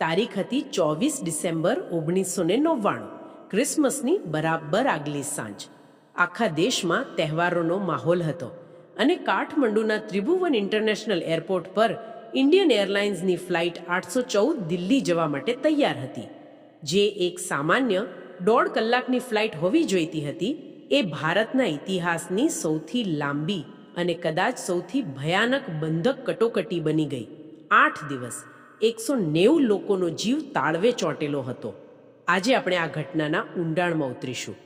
તારીખ હતી 24 ડિસેમ્બર 1999, ક્રિસમસની બરાબર આગલી સાંજ. આખા દેશમાં તહેવારોનો માહોલ હતો અને કાઠમંડુના ત્રિભુવન ઇન્ટરનેશનલ એરપોર્ટ પર ઇન્ડિયન એરલાઇન્સની ફ્લાઇટ 814 દિલ્હી જવા માટે તૈયાર હતી. જે એક સામાન્ય 1.5 કલાકની ફ્લાઇટ હોવી જોઈતી હતી, એ ભારતના ઇતિહાસની સૌથી લાંબી અને કદાચ સૌથી ભયાનક બંધક કટોકટી બની ગઈ. 8 દિવસ 190 લોકોનો જીવ તાળવે ચોંટેલો હતો. આજે આપણે આ ઘટનાના ઊંડાણમાં ઉતરીશું.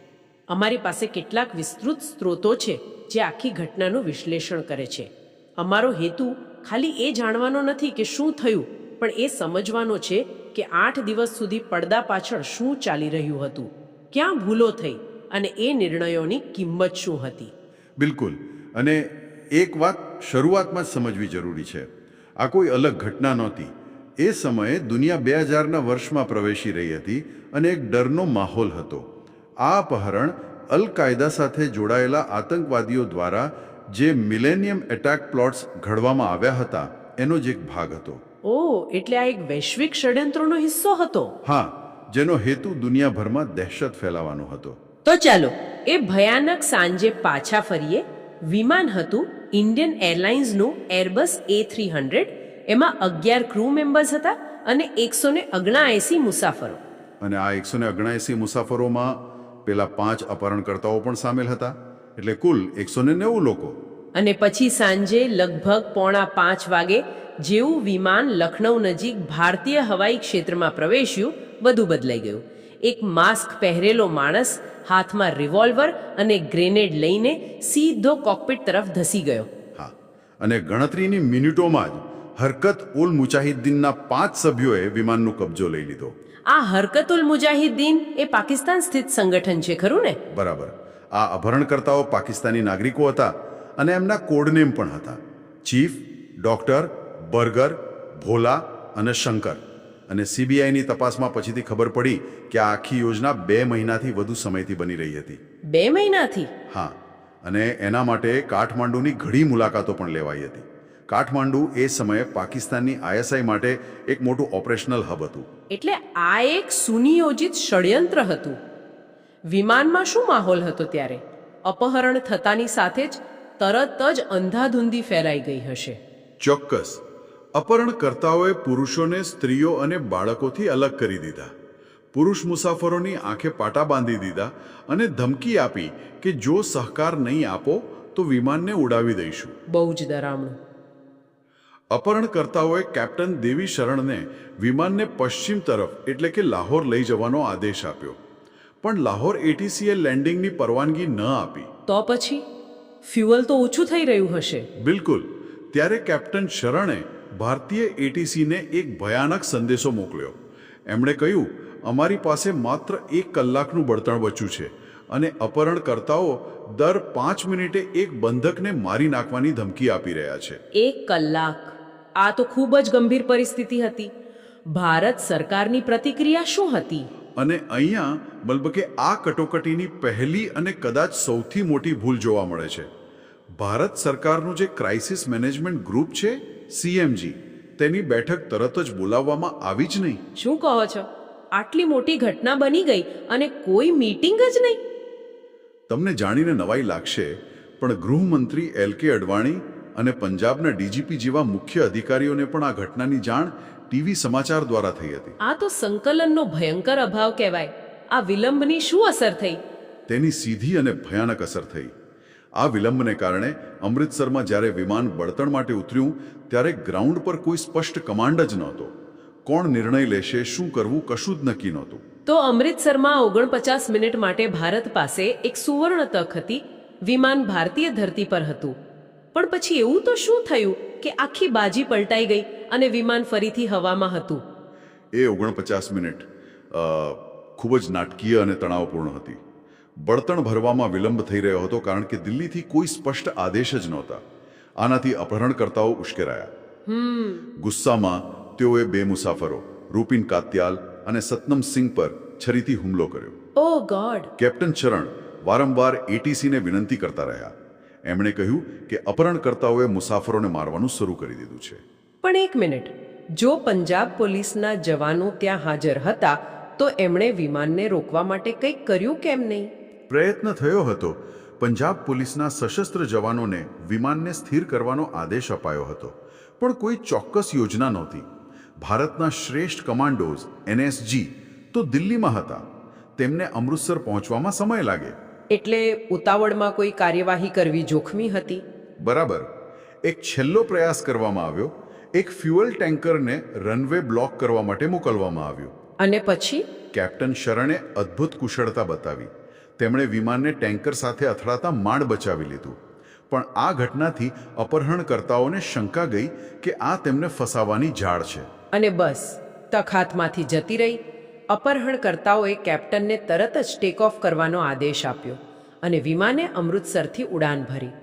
અમારી પાસે કેટલાક વિસ્તૃત સ્ત્રોતો છે જે આખી ઘટનાનું વિશ્લેષણ કરે છે. અમારો હેતુ ખાલી એ જાણવાનો નથી કે શું થયું, પણ એ સમજવાનો છે કે 8 દિવસ સુધી પડદા પાછળ શું ચાલી રહ્યું હતું, ક્યાં ભૂલો થઈ અને એ નિર્ણયોની કિંમત શું હતી. બિલકુલ. અને એક વાત શરૂઆતમાં જ સમજવી જરૂરી છે. આ કોઈ અલગ ઘટના નહોતી. એ સમયે દુનિયા 2000ના વર્ષમાં પ્રવેશી રહી હતી અને એક ડરનો માહોલ હતો. આ અપહરણ અલ કાયદા સાથે જોડાયેલા આતંકવાદીઓ દ્વારા જે મિલેનિયમ એટેક પ્લોટ્સ ઘડવામાં આવ્યા હતા એનો જ એક ભાગ હતો. ઓહ, એટલે આ એક વૈશ્વિક ષડયંત્રનો હિસ્સો હતો. હા, જેનો હેતુ દુનિયાભરમાં દહેશત ફેલાવવાનો હતો. તો ચાલો એ ભયાનક સાંજે પાછા ફરીએ. વિમાન હતું ઇન્ડિયન એરલાઇન્સનું એરબસ A300. એમાં 11 ક્રૂ મેમ્બર્સ હતા અને 179 મુસાફરો. અને આ 179 મુસાફરોમાં પેલા 5 અપહરણકર્તાઓ પણ સામેલ હતા, એટલે કુલ 190 લોકો. અને પછી સાંજે લગભગ 4:45 વાગે જેવું વિમાન લખનૌ નજીક ભારતીય હવાઈ ક્ષેત્રમાં પ્રવેશ્યું, બધું બદલાઈ ગયું. એક માસ્ક પહેરેલો માણસ હાથમાં રિવોલ્વર અને ગ્રેનેડ લઈને સીધો કોકપિટ તરફ ધસી ગયો. હા, અને ગણતરીની મિનિટોમાં જ હરકત ઉલ મુજાહિદ્દીનના 5 સભ્યોએ વિમાનનો કબજો લઈ લીધો. આ હરકત ઉલ મુજાહિદ્દીન એ પાકિસ્તાન સ્થિત સંગઠન છે, ખરું ને? બરાબર. આ અપહરણકર્તાઓ પાકિસ્તાની નાગરિકો હતા અને એમના કોડનેમ પણ હતા: ચીફ, ડોક્ટર, બર્ગર, ભોલા અને શંકર. અને CBIની તપાસમાં પછીથી ખબર પડી કે આ આખી યોજના 2 મહિનાથી વધુ સમયથી બની રહી હતી. 2 મહિનાથી? હા, અને એના માટે કાઠમાંડુની ઘણી મુલાકાતો પણ લેવાઈ હતી. કાઠમાંડુ એ સમયે પાકિસ્તાનની ISI માટે એક મોટું ઓપરેશનલ હબ હતું. એટલે આ એક સુનિયોજિત ષડયંત્ર હતું. વિમાનમાં શું માહોલ હતો ત્યારે? અપહરણ થતાની સાથે જ તરત જ અંધાધૂંધી ફેલાઈ ગઈ હશે. ચોક્કસ. અપહરણકર્તાઓએ પુરુષોને સ્ત્રીઓ અને બાળકોથી અલગ કરી દીધા. પુરુષ મુસાફરોની આંખે પાટા બાંધી દીધા અને ધમકી આપી કે જો સહકાર નહીં આપો તો વિમાનને ઉડાવી દઈશું. બહુ જ ડરામણું. અપહરણકર્તાઓએ કેપ્ટન દેવી શરણને વિમાનને પશ્ચિમ તરફ એટલે કે લાહોર લઈ જવાનો આદેશ આપ્યો, પણ લાહોર ATCL લેન્ડિંગની પરવાનગી ન આપી. તો પછી ફ્યુઅલ તો ઓછું થઈ રહ્યું હશે. બિલકુલ. ત્યારે કેપ્ટન શરણે ભારતીય ATCને એક ભયાનક સંદેશો મોકલ્યો. એમણે કહ્યું, અમારી પાસે માત્ર 1 કલાકનું બળતણ બચ્યું છે અને અપહરણકર્તાઓ દર 5 મિનિટે એક બંધકને મારી નાખવાની ધમકી આપી રહ્યા છે. 1 કલાક? આ તો ખૂબ જ ગંભીર પરિસ્થિતિ હતી. ભારત સરકારની પ્રતિક્રિયા શું હતી? અને અહીંયા મતલબ કે આ કટોકટીની પહેલી અને કદાચ સૌથી મોટી ભૂલ જોવા મળે છે. ભારત સરકારનું જે ક્રાઇસિસ મેનેજમેન્ટ ગ્રુપ છે, CMG, તેની બેઠક તરત જ બોલાવવામાં આવી જ નહીં. શું કહો છો? આટલી મોટી ઘટના બની ગઈ અને કોઈ મીટિંગ જ નહીં? તમને જાણીને નવાઈ લાગશે, પણ ગૃહમંત્રી LK અડવાણી અને પંજાબના DGP જેવા મુખ્ય અધિકારીઓને પણ આ ઘટનાની જાણ TV સમાચાર દ્વારા થઈ હતી. આ તો સંકલનનો ભયંકર અભાવ કહેવાય. આ વિલંબની શું અસર થઈ? તેની સીધી અને ભયાનક અસર થઈ. આ વિલંબને કારણે અમૃતસરમાં જ્યારે વિમાન બળતણ માટે ઉતર્યું ત્યારે ગ્રાઉન્ડ પર કોઈ સ્પષ્ટ કમાન્ડ જ નહોતો. કોણ નિર્ણય લેશે, શું કરવું, કશું જ નક્કી નહોતું. તો અમૃતસરમાં 49 મિનિટ માટે ભારત પાસે એક સુવર્ણ તક હતી. વિમાન ભારતીય ધરતી પર હતું. પણ પછી એવું તો શું થયું કે આખી બાજી પલટાઈ ગઈ અને વિમાન ફરીથી હવામાં હતું? એ 49 મિનિટ ખૂબ જ નાટકીય અને તણાવપૂર્ણ હતી. બળતણ ભરવામાં વિલંબ થઈ રહ્યો હતો કારણ કે દિલ્હીથી કોઈ સ્પષ્ટ આદેશ જ નહોતા. આનાથી અપહરણકર્તાઓ ઉશ્કેરાયા. ગુસ્સામાં તેઓએ 2 મુસાફરો, રૂપિન કાત્યાલ અને સતનમ સિંહ પર છરીથી હુમલો કર્યો. ઓહ ગોડ! કેપ્ટન શરણ વારંવાર ATCને વિનંતી કરતા રહ્યા. એમણે કહ્યું કે અપહરણકર્તાઓએ મુસાફરોને મારવાનું શરૂ કરી દીધું છે. પણ 1 મિનિટ, જો પંજાબ પોલીસના જવાનો ત્યાં હાજર હતા તો એમણે વિમાનને રોકવા માટે કંઈક કર્યું કેમ નહીં? પ્રયત્ન થયો હતો. પંજાબ પોલીસના સશસ્ત્ર જવાનોને વિમાનને સ્થિર કરવાનો આદેશ અપાયો હતો, પણ કોઈ ચોક્કસ યોજના નહોતી. ભારતના શ્રેષ્ઠ કમાન્ડોઝ NSG તો દિલ્હીમાં હતા. તેમને અમૃતસર પહોંચવામાં સમય લાગે. એટલે ઉતાવળમાં કોઈ કાર્યવાહી કરવી જોખમી હતી. બરાબર. એક છેલ્લો પ્રયાસ કરવામાં આવ્યો. એક ફ્યુઅલ ટેન્કરને રનવે બ્લોક કરવા માટે મોકલવામાં આવ્યું. અને પછી કેપ્ટન શરણે અદ્ભુત કુશળતા બતાવી. તેમણે વિમાનને ટેન્કર સાથે અથડાતા માંડ બચાવી લીધું. પણ આ ઘટનાથી અપહરણકર્તાઓને શંકા ગઈ કે આ તેમને ફસાવાની જાળ છે. અને બસ તક હાથમાંથી જતી રહી. અપહરણકર્તાઓએ કેપ્ટનને તરત જ ટેક ઓફ કરવાનો આદેશ આપ્યો અને વિમાને અમૃતસરથી ઉડાન ભરી.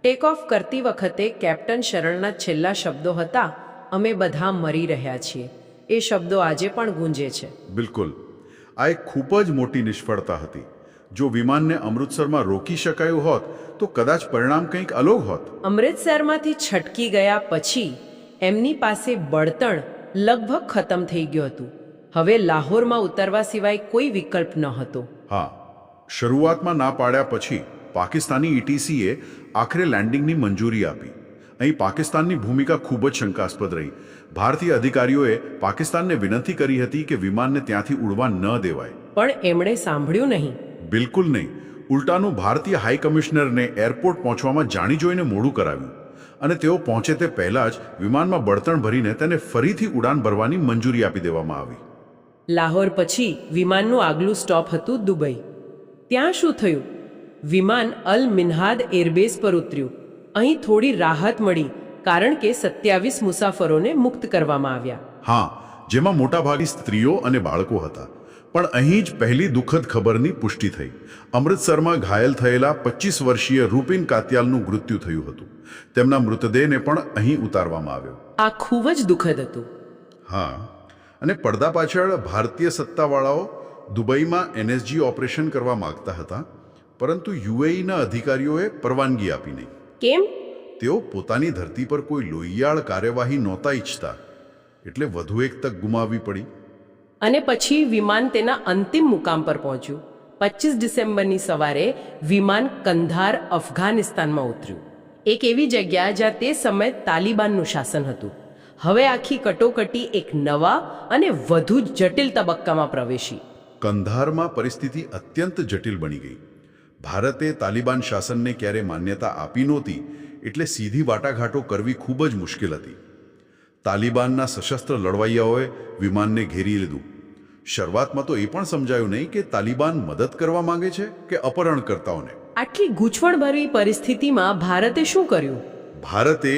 ટેક ઓફ કરતી વખતે કેપ્ટન શરણના છેલ્લા શબ્દો હતા, અમે બધા મરી રહ્યા છીએ. એ શબ્દો આજે પણ ગૂંજે છે. બિલકુલ. આ એક ખૂબ જ મોટી નિષ્ફળતા હતી. જો વિમાનને અમૃતસરમાં રોકી શકાયું હોત તો કદાચ પરિણામ કંઈક અલગ હોત. અમૃતસરમાંથી છટકી ગયા પછી એમની પાસે બળતણ લગભગ ખતમ થઈ ગયું હતું. હવે લાહોરમાં ઉતરવા સિવાય કોઈ વિકલ્પ ન હતો. હા, શરૂઆતમાં ના પાડ્યા પછી પાકિસ્તાની ETCએ આખરે લેન્ડિંગની મંજૂરી આપી. અહીં પાકિસ્તાનની ભૂમિકા ખૂબ જ શંકાસ્પદ રહી. ભારતીય અધિકારીઓએ પાકિસ્તાનને વિનંતી કરી હતી કે વિમાનને ત્યાંથી ઉડવા ન દેવાય. પણ એમણે સાંભળ્યું નહીં. બિલકુલ નહીં. ઉલટાનું ભારતીય હાઈ કમિશનરને એરપોર્ટ પહોંચવામાં જાણી જોઈને મોડું કરાવ્યું અને તેઓ પહોંચે તે પહેલાં જ વિમાનમાં બળતણ ભરીને તેને ફરીથી ઉડાન ભરવાની મંજૂરી આપી દેવામાં આવી. લાહોર પછી વિમાનનું આગલું સ્ટોપ હતું દુબઈ. ત્યાં શું થયું? વિમાન અલ મિન્હાદ એરબેઝ પર ઉતર્યું. અહીં થોડી રાહત મળી કારણ કે 27 મુસાફરોને મુક્ત કરવામાં આવ્યા. હા, જેમાં મોટાભાગની સ્ત્રીઓ અને બાળકો હતા. પણ અહીં જ પહેલી દુઃખદ ખબરની પુષ્ટિ થઈ. અમૃતસરમાં ઘાયલ થયેલા 25 વર્ષીય રૂપિન કાત્યાલનું મૃત્યુ થયું હતું. તેમના મૃતદેહને પણ અહીં ઉતારવામાં આવ્યો. આ ખૂબ જ દુઃખદ હતું. હા, અને પડદા પાછળ ભારતીય સત્તાવાળાઓ દુબઈમાં NSG ઓપરેશન કરવા માંગતા હતા, પરંતુ UAEના અધિકારીઓએ પરવાનગી આપી નહીં. કેમ? તેઓ પોતાની ધરતી પર કોઈ લોહિયાળ કાર્યવાહી નહોતા ઈચ્છતા, એટલે વધુ એક તક ગુમાવવી પડી. અને પછી વિમાન તેના અંતિમ મુકામ પર પહોંચ્યું. 25 ડિસેમ્બરની સવારે વિમાન કંધાર અફઘાનિસ્તાનમાં ઉતર્યું. એક એવી જગ્યા જ્યાં તે સમયે તાલિબાનનું શાસન હતું. હવે આખી કટોકટી એક નવા અને વધુ જટિલ તબક્કામાં પ્રવેશી. કંધારમાં પરિસ્થિતિ અત્યંત જટિલ બની ગઈ. ભારતે તાલિબાન શાસનને ક્યારે માન્યતા આપી નહોતી, એટલે સીધી વાટાઘાટો કરવી ખૂબ જ મુશ્કેલ હતી. તાલિબાનના સશસ્ત્ર લડવૈયાઓએ વિમાનને ઘેરી લીધું. શરૂઆતમાં તો એ પણ સમજાયું નહીં કે તાલિબાન મદદ કરવા માંગે છે કે અપહરણકર્તાઓને. આટલી ગૂંચવણભરી પરિસ્થિતિમાં ભારતે શું કર્યું? ભારતે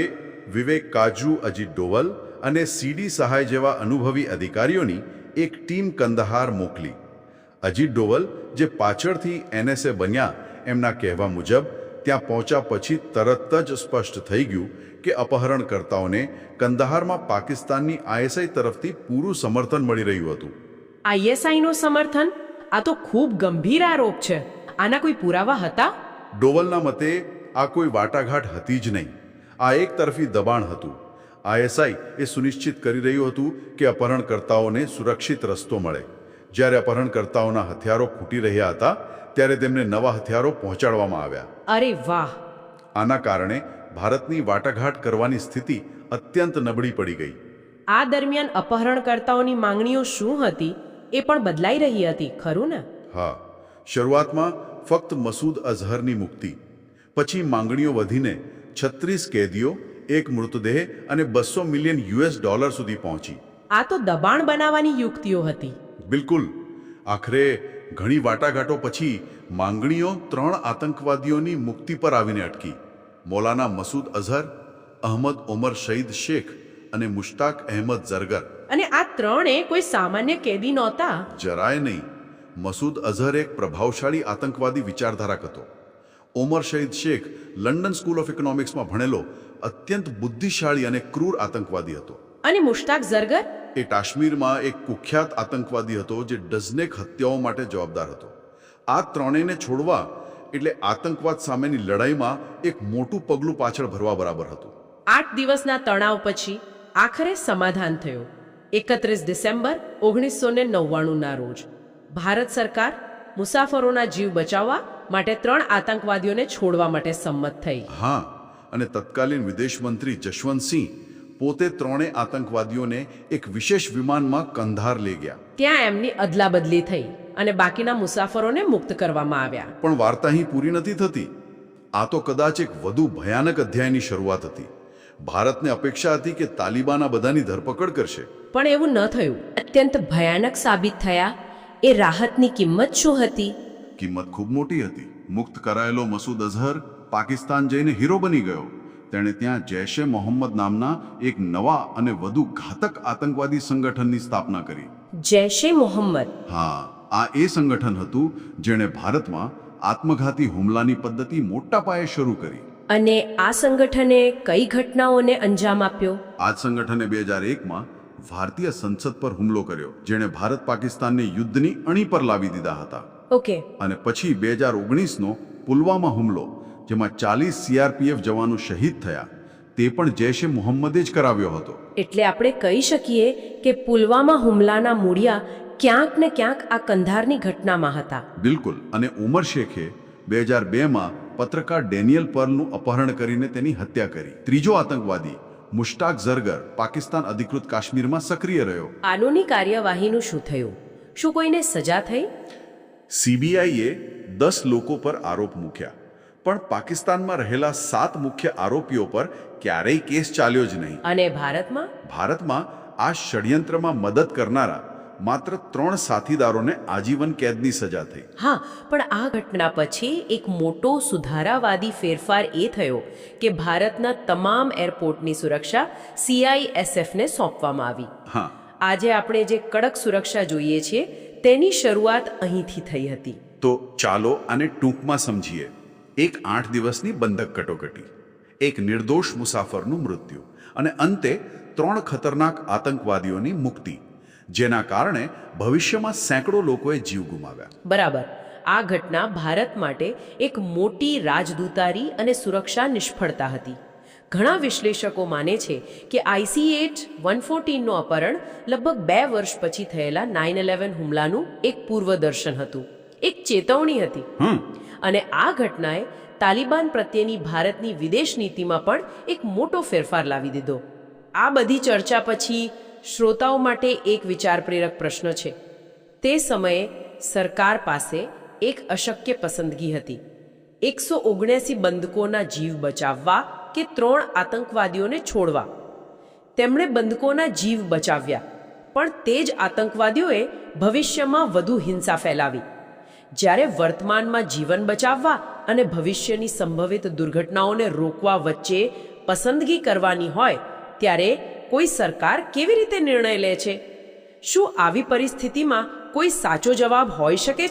વિવેક કાજુ, અજીત ડોવલ અને CD સહાય જેવા અનુભવી અધિકારીઓની એક ટીમ કંદહાર મોકલી. અજીત ડોવલ, જે પાછળથી NSA બન્યા, એમના કહેવા મુજબ ત્યાં પહોંચ્યા પછી તરત જ સ્પષ્ટ થઈ ગયું કે અપહરણકર્તાઓને કંદહારમાં પાકિસ્તાનની ISI તરફથી પૂરું સમર્થન મળી રહ્યું હતું. ISIનું સમર્થન? આ તો ખૂબ ગંભીર આરોપ છે. આના કોઈ પુરાવા હતા? ડોવલના મતે આ કોઈ વાટાઘાટ હતી જ નહીં. આ એક તરફી દબાણ હતું. ISI એ સુનિશ્ચિત કરી રહ્યું હતું કે અપહરણકર્તાઓને સુરક્ષિત રસ્તો મળે. જ્યારે અપહરણકર્તાઓના હથિયારો ખૂટી રહ્યા હતા ત્યારે તેમને નવા હથિયારો પહોંચાડવામાં આવ્યા. અરે વાહ! આના કારણે ભારતની વાટાઘાટ કરવાની સ્થિતિ અત્યંત નબળી પડી ગઈ. આ દરમિયાન અપહરણકર્તાઓની માંગણીઓ શું હતી એ પણ બદલાઈ રહી હતી, ખરું ને? હા, શરૂઆતમાં ફક્ત મસૂદ અઝહરની મુક્તિ, પછી માંગણીઓ વધીને 36 કેદીઓ, એક મૃતદેહ અને $200 મિલિયન સુધી પહોંચી. આ તો દબાણ બનાવવાની યુક્તિઓ હતી. બિલકુલ. આખરે ઘણી વાટાઘાટો પછી માંગણીઓ 3 આતંકવાદીઓની મુક્તિ પર આવીને અટકી. મૌલાના મસૂદ અઝહર, અહમદ ઓમર શહીદ શેખ અને મુશ્તાક અહેમદ ઝરગર. અને આ ત્રણે કોઈ સામાન્ય કેદી નહોતા. જરાય નહીં. મસૂદ અઝહર એક પ્રભાવશાળી આતંકવાદી વિચારધારક હતો. ઓમર શહીદ શેખ લંડન સ્કૂલ ઓફ ઇકોનોમિક્સમાં ભણેલો અત્યંત બુદ્ધિશાળી અને ક્રૂર આતંકવાદી હતો. અને મુશ્તાક ઝરગર? એ કાશ્મીરમાં એક કુખ્યાત આતંકવાદી હતો જે ડઝનેક હત્યાઓ માટે જવાબદાર હતો. આ ત્રણેયને છોડવા એટલે આતંકવાદ સામેની લડાઈમાં એક મોટું પગલું પાછળ ભરવા બરાબર હતું. 8 દિવસના તણાવ પછી આખરે સમાધાન થયું. 31 ડિસેમ્બર 1999ના રોજ ભારત સરકાર મુસાફરોના જીવ બચાવવા માટે 3 આતંકવાદીઓને છોડવા માટે સંમત થઈ. હા, અને તત્કાલીન વિદેશ મંત્રી જશવંતસિંહ પોતે ત્રણેય આતંકવાદીઓને એક વિશેષ વિમાનમાં કંધાર લઈ ગયા. ત્યાં એમની અદલાબદલી થઈ અને બાકીના મુસાફરોને મુક્ત કરવામાં આવ્યા. પણ વાર્તા અહીં પૂરી નથી થતી. આ તો કદાચ એક વધુ ભયાનક અધ્યાયની શરૂઆત હતી. ભારતને અપેક્ષા હતી કે તાલિબાન આ બધાની ધરપકડ કરશે. પણ એવું ન થયું. અત્યંત ભયાનક સાબિત થયા એ રાહતની કિંમત શું હતી? કિંમત ખૂબ મોટી હતી. મુક્ત કરાયેલો મસૂદ અઝહર પાકિસ્તાન જઈને હીરો બની ગયો. તેણે ત્યાં જૈશ-એ મોહમ્મદ નામના એક નવા અને વધુ ઘાતક આતંકવાદી સંગઠનની સ્થાપના કરી. જૈશ-એ મોહમ્મદ. હા, આ એ સંગઠન હતું જેણે ભારતમાં આત્મઘાતી હુમલાની પદ્ધતિ મોટા પાયે શરૂ કરી. અને આ સંગઠને કઈ ઘટનાઓને અંજામ આપ્યો? આ જ સંગઠને 2001માં ભારતીય સંસદ પર હુમલો કર્યો, જેણે ભારત પાકિસ્તાનને યુદ્ધની અણી પર લાવી દીધા હતા. ઓકે. અને પછી 2019નો પુલવામા હુમલો, જેમાં 40 CRPF જવાનો શહીદ થયા, તે પણ જૈશ-એ મોહમ્મદે જ કરાવ્યો હતો. એટલે આપણે કહી શકીએ કે પુલવામા હુમલાના મૂળિયા ક્યાંક ને ક્યાંક આ કંધારની ઘટનામાં હતા. બિલકુલ. અને ઉમર શેખે 2002માં પત્રકાર ડેનિયલ પર્લનું અપહરણ કરીને તેની હત્યા કરી. ત્રીજો આતંકવાદી મુશ્તાક ઝરગર પાકિસ્તાન અધિકૃત કાશ્મીરમાં સક્રિય રહ્યો. કાનૂની કાર્યવાહીનું શું થયું? શું કોઈને સજા થઈ? CBIએ 10 લોકો પર આરોપ મૂક્યા, પણ પાકિસ્તાનમાં રહેલા 7 મુખ્ય આરોપીઓ પર ક્યારેય કેસ ચાલ્યો જ નહીં. અને ભારતમાં? ભારતમાં આ ષડયંત્રમાં મદદ કરનારા માત્ર 3 સાથીદારોને આજીવન કેદની સજા થઈ. હા, પણ આ ઘટના પછી એક મોટો સુધારાવાદી ફેરફાર એ થયો કે ભારતના તમામ એરપોર્ટની સુરક્ષા CISFને સોંપવામાં આવી. હા, આજે આપણે જે કડક સુરક્ષા જોઈએ છીએ તેની શરૂઆત અહીંથી થઈ હતી. તો ચાલો આને ટૂંકમાં સમજીએ. એક 8 દિવસની બંધક કટોકટી, એક નિર્દોષ મુસાફરનું મૃત્યુ અને અંતે 3 ખતરનાક આતંકવાદીઓની મુક્તિ, જેના કારણે ભવિષ્યમાં સેંકડો લોકોએ જીવ ગુમાવ્યા. બરાબર. આ ઘટના ભારત માટે એક મોટી રાજદૂતારી અને સુરક્ષા નિષ્ફળતા હતી. ઘણા વિશ્લેષકો માને છે કે IC-8-114નું અપહરણ લગભગ 2 વર્ષ પછી થયેલા 9/11 હુમલાનું એક પૂર્વદર્શન હતું, એક ચેતવણી હતી. અને આ ઘટનાએ તાલિબાન પ્રત્યેની ભારતની વિદેશ નીતિમાં પણ એક મોટો ફેરફાર લાવી દીધો. આ બધી ચર્ચા પછી શ્રોતાઓ માટે એક વિચાર પ્રેરક પ્રશ્ન છે. તે સમયે સરકાર પાસે એક અશક્ય પસંદગી હતી: 179 બંદૂકોના જીવ બચાવવા કે 3 આતંકવાદીઓને છોડવા. તેમણે બંદૂકોના જીવ બચાવ્યા, પણ તે જ આતંકવાદીઓએ ભવિષ્યમાં વધુ હિંસા ફેલાવી. જ્યારે વર્તમાનમાં જીવન બચાવવા અને ભવિષ્યની સંભવિત દુર્ઘટનાઓને રોકવા વચ્ચે પસંદગી કરવાની હોય, ત્યારે કોઈ સરકાર કેવી રીતે નિર્ણય લે છે? શું આવી પરિસ્થિતિમાં કોઈ સાચો જવાબ હોઈ શકે?